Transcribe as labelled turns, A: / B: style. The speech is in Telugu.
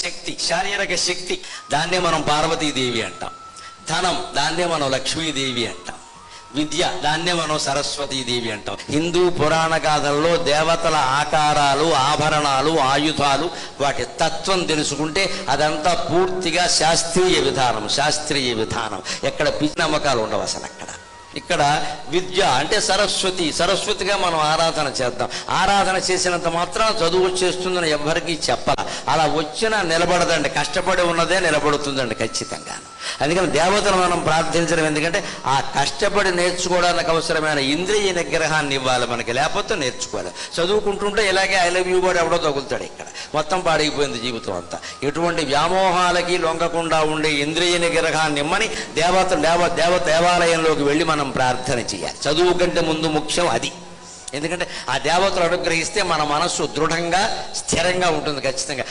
A: శక్తి, శారీరక శక్తి, దాన్నే మనం పార్వతీదేవి అంటాం. ధనం, దాన్నే మనం లక్ష్మీదేవి అంటాం. విద్య, దాన్నే మనం సరస్వతీదేవి అంటాం. హిందూ పురాణ గాథల్లో దేవతల ఆకారాలు, ఆభరణాలు, ఆయుధాలు, వాటి తత్వం తెలుసుకుంటే అదంతా పూర్తిగా శాస్త్రీయ విధానం. ఎక్కడ పిచ్చి నమ్మకాలు ఉండవు అసలు అక్కడ. ఇక్కడ విద్య అంటే సరస్వతి, సరస్వతిగా మనం ఆరాధన చేద్దాం. ఆరాధన చేసినంత మాత్రం చదువు వచ్చేస్తుందని ఎవ్వరికీ చెప్పాలి. అలా వచ్చినా నిలబడదండి, కష్టపడి ఉన్నదే నిలబడుతుందండి ఖచ్చితంగా. అందుకని దేవతను మనం ప్రార్థించడం ఎందుకంటే ఆ కష్టపడి నేర్చుకోవడానికి అవసరమైన ఇంద్రియ నిగ్రహాన్ని ఇవ్వాలి మనకి, లేకపోతే నేర్చుకోవాలి. చదువుకుంటుంటే ఇలాగే ఐ లవ్ యూ కూడా ఎవడో తగులుతాడు, ఇక్కడ మొత్తం పాడైపోయింది జీవితం అంతా. ఎటువంటి వ్యామోహాలకి లొంగకుండా ఉండే ఇంద్రియ నిగ్రహాన్ని ఇమ్మని దేవాలయంలోకి వెళ్ళి మనం ప్రార్థన చేయాలి. చదువు కంటే ముందు ముఖ్యం అది. ఎందుకంటే ఆ దేవతలు అనుగ్రహిస్తే మన మనస్సు దృఢంగా స్థిరంగా ఉంటుంది ఖచ్చితంగా.